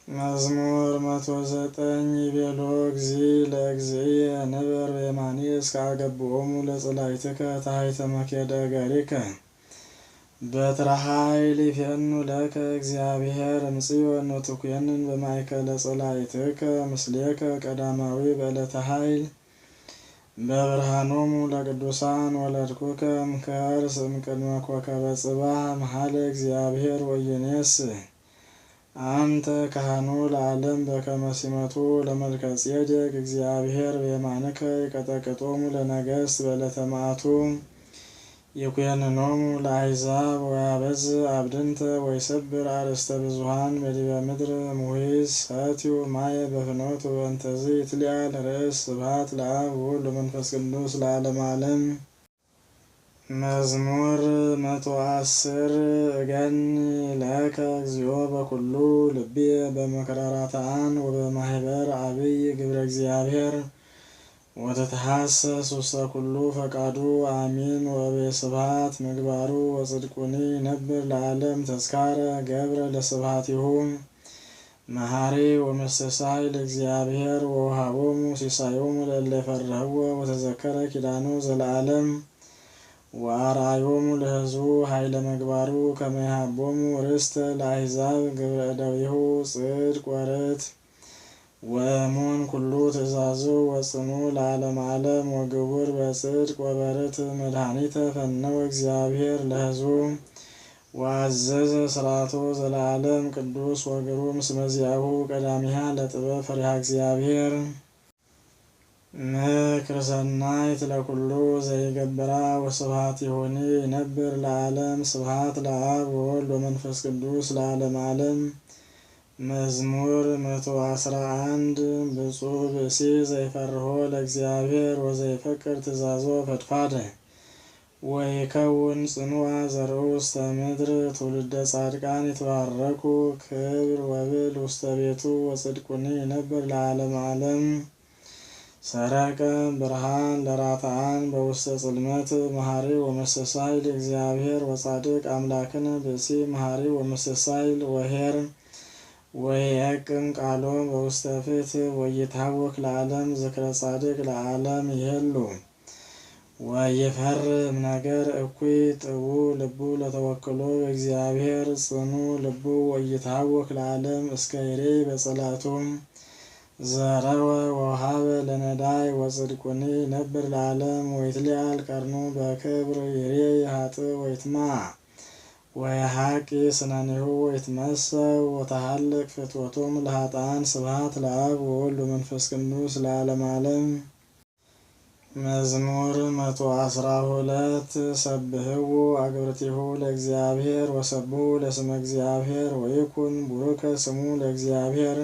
መዝሙር 109 ይቤሎ እግዚእ ለእግዚእ ነበር በየማኔ እስከ አገብኦሙ ለጽላእትከ ታሕተ መኬደ እገሪከ በትረ ኃይል ይፌኑ ለከ እግዚአብሔር እምጽዮን ወትኮንን በማእከለ ጽላእትከ ምስሌከ ቀዳማዊ በዕለተ ኃይል በብርሃኖሙ ለቅዱሳን ወለድኩከ እምከርስ እምቅድመ ኮከበ ጽባሕ መኃለ እግዚአብሔር ወይኔስ አንተ ካህኑ ለዓለም በከመ ሲመቱ ለመልከ ጼዴቅ እግዚአብሔር በየማንከ ይቀጠቅጦሙ ለነገሥት በዕለተ መዓቱ ይኩነኖሙ ለአሕዛብ ወያበዝሕ አብድንተ ወይሰብር አርእስተ ብዙኃን በዲበ ምድር እምኆይ ሰትዩ ማየ በፍኖት ወእንተዝ ይትሊአል ርእስ ስብሐት ለአብ ወወልድ ወመንፈስ ቅዱስ ለዓለመ ዓለም። መዝሙር 110 እገኒ ለከ እግዚኦ በኩሉ ልብየ በምክረ ራትዓን ወበማኅበር አብይ ግብረ እግዚአብሔር ወተትሐሰስ ውስተ ኩሉ ፈቃዱ አሚን ወበስብሐት ምግባሩ ወጽድቁኒ ነብር ለዓለም ተስካረ ገብረ ለስብሐቲሁ መሐሪ ወመስተሳይ ለእግዚአብሔር ወወሃቦሙ ሲሳዮሙ ለእለ ይፈርህዎ ወተዘከረ ኪዳኑ ዘለዓለም ወአርአዮሙ ለሕዝቡ ኃይለ ምግባሩ ከመ ይሃቦሙ ርስተ ለአሕዛብ ግብረ እደዊሁ ጽድቅ ወርት ወእሙን ኩሉ ትእዛዙ ወጽኑ ለዓለመ ዓለም ወግቡር በጽድቅ ወበርት መድኃኒተ ፈነወ እግዚአብሔር ለሕዝቡ ወአዘዘ ሥርዓቶ ዘለዓለም ቅዱስ ወግሩም እስመ ዚአሁ ቀዳሚሃ ለጥበብ ፈሪሃ እግዚአብሔር። ምክር ሰናይት ለኩሉ ዘይገብራ ወስብሐቲሁኒ ይነብር ለዓለም ስብሐት ለአብ ወወልድ ወመንፈስ ቅዱስ ለዓለመ ዓለም። መዝሙር 111 ብፁዕ ብእሲ ዘይፈርሆ ለእግዚአብሔር ወዘይፈቅር ትእዛዞ ፈድፋደ ወይከውን ጽኑዓ ዘርኡ ውስተ ምድር ትውልደ ጻድቃን ይትባረኩ ክብር ወብል ውስተ ቤቱ ወጽድቁኒ ይነብር ለዓለመ ዓለም። ሰረቀ ብርሃን ለራትዓን በውስተ ጽልመት መሐሪ ወመስተሳይ ለእግዚአብሔር ወጻድቅ አምላክነ ብእሲ መሐሪ ወመስተሳይ ወኄር ወየቅም ቃሎ በውስተ ፍትሕ ወይታወክ ለዓለም ዝክረ ጻድቅ ለዓለም ይሄሉ ወይፈርም ነገር እኩይ ጥቡ ልቡ ለተወክሎ በእግዚአብሔር ጽኑ ልቡ ወይታወክ ለዓለም እስከ ይሬይ በጸላቱ ዘረወ ወሃበ ለነዳይ ወጽድቁኒ ነብር ለዓለም ወይትሊአል ቀርኑ በክብር ይሬይ ኃጥእ ወይትማዕ ወየሐቂ ስነኒሁ ወይትመሰው ወተሃልቅ ፍትወቶሙ ለኃጥኣን ስብሐት ለአብ ወወልድ ወመንፈስ ቅዱስ ለዓለመ ዓለም። መዝሙር 112 ሰብህዎ አግብርቲሁ ለእግዚአብሔር ወሰብሑ ለስመ እግዚአብሔር ወይኩን ቡሩከ ስሙ ለእግዚአብሔር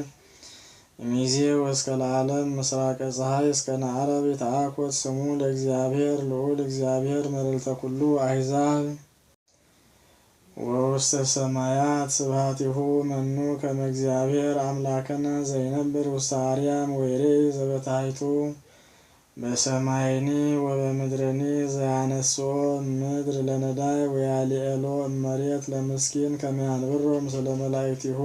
እምይእዜ ወእስከ ለዓለም ምስራቀ ፀሐይ እስከ ነዓረብ ይትአኰት ስሙ ለእግዚአብሔር ልዑል እግዚአብሔር መልዕልተ ኩሉ አሕዛብ ወውስተ ሰማያት ስብሐቲሁ መኑ ከመ እግዚአብሔር አምላክነ ዘይነብር ውስተ አርያም ወይሬይ ዘበታሕቱ በሰማይኒ ወበምድርኒ ዘያነስኦ ምድር ለነዳይ ወያሊኤሎ እመሬት ለምስኪን ከመ ያንብሮ ምስለ መላእክቲሁ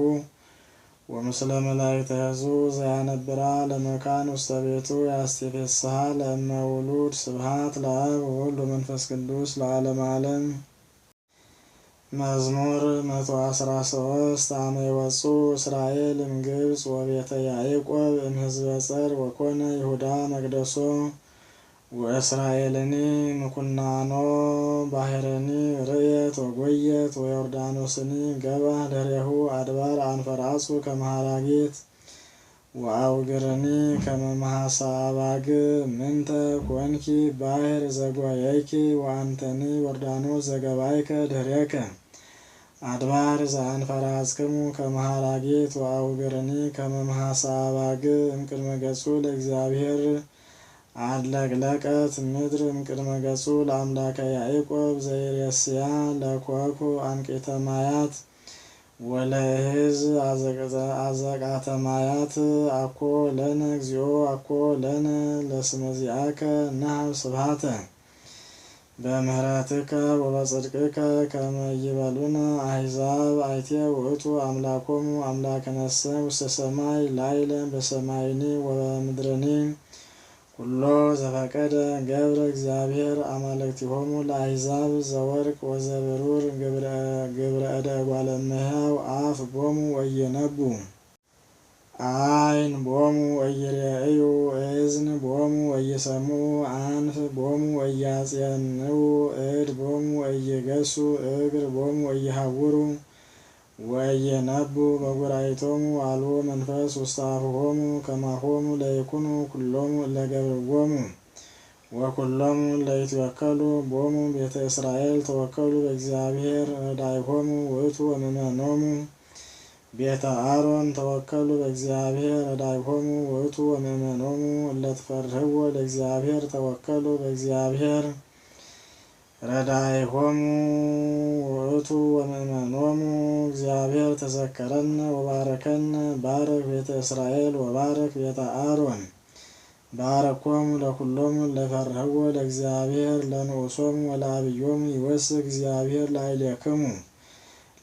ወምስለ መላእክተ ሕዝቡ ዘያነብራ ለመካን ውስተ ቤቱ ያስቴፌስሃ ለእመ ውሉድ ስብሐት ለአብ ወወልድ ወመንፈስ ቅዱስ ለዓለመ ዓለም። መዝሙር 113 አመ ይወጽኡ እስራኤል እምግብጽ ወቤተ ያዕቆብ እምሕዝበ ጸር ወኮነ ይሁዳ መቅደሶ ወእስራኤልኒ ምኩናኖ ባሕርኒ ርእየት ወጐየት ወዮርዳኖስኒ ገባ ለሬሁ አድባር አንፈራጹ ከመ ሐራጊት ወአውግርኒ ከመ መሐሳ አባግዕ ምንተ ኮንኪ ባሕር ዘጓየይኪ ወአንተኒ ዮርዳኖስ ዘገባይከ ድኅሬከ አድባር ዘአንፈራጽክሙ ከመ ሐራጊት ወአውግርኒ ከመ መሐሳ አባግዕ እምቅድመ ገጹ ለእግዚአብሔር አድለቅለቀት ምድር እምቅድመ ገጹ ለአምላከ ያዕቆብ ዘይሬስያ ለኮኩ አንቂተ ማያት ወለህዝ አዘቃተ ማያት አኮ ለነ እግዚኦ አኮ ለነ ለስመዚአከ ነሃብ ስብሐተ በምህረትከ ወበጽድቅከ ከመ ይበሉነ አሕዛብ አይቴ ውእቱ አምላኮሙ አምላክነሰ ውስተ ሰማይ ላዕለ በሰማይኒ ወበምድርኒ ኩሎ ዘፈቀደ ገብረ እግዚአብሔር አማልክቲሆሙ ለአሕዛብ ዘወርቅ ወዘብሩር ግብረ እደ እጓለ እመሕያው አፍ ቦሙ ወየነቡ አይን ቦሙ ወይሬእዩ እዝን ቦሙ ወይሰምዑ አንፍ ቦሙ ወያጼንዑ እድ ቦሙ ወይገሱ እግር ቦሙ ወይሃውሩ ወየነቡ በጉራይቶሙ አልቦ መንፈስ ውስተ አፍሆሙ ከማሆሙ ለይኩኑ ኩሎሙ ለገብርዎሙ ወኩሎሙ ለይትወከሉ ቦሙ ቤተ እስራኤል ተወከሉ በእግዚአብሔር ረዳይሆሙ ውእቱ ወምእመኖሙ ቤተ አሮን ተወከሉ በእግዚአብሔር ረዳይሆሙ ውእቱ ወምእመኖሙ እለትፈርህዎ ለእግዚአብሔር ተወከሉ በእግዚአብሔር ረዳይሆሙ ውእቱ ወምእመኖሙ እግዚአብሔር ተዘከረነ ወባረከነ ባረክ ቤተ እስራኤል ወባረክ ቤተ አሮን ባረኮሙ ለኩሎሙ ለፈርህዎ ለእግዚአብሔር ለንዑሶሙ ወለአብዮሙ ይወስክ እግዚአብሔር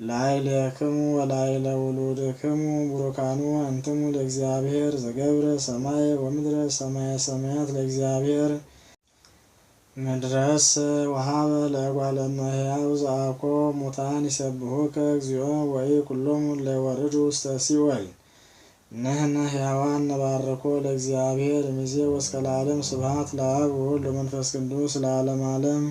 ላዕሌክሙ ወላዕለ ውሉድክሙ ቡሩካኑ አንትሙ ለእግዚአብሔር ዘገብረ ሰማየ ወምድረ ሰማየ ሰማያት ለእግዚአብሔር ምድረስ ወሀበ ለእጓለ እመሕያው ዘአኮ ሙታን ይሰብሑከ እግዚኦ ወኢኩሎሙ ለይወርዱ ውስተ ሲኦል ንሕነ ሕያዋን ነባርኮ ለእግዚአብሔር እምይእዜ ወእስከ ለዓለም ስብሐት ለአብ ወወልድ ወመንፈስ ቅዱስ ለዓለመ ዓለም።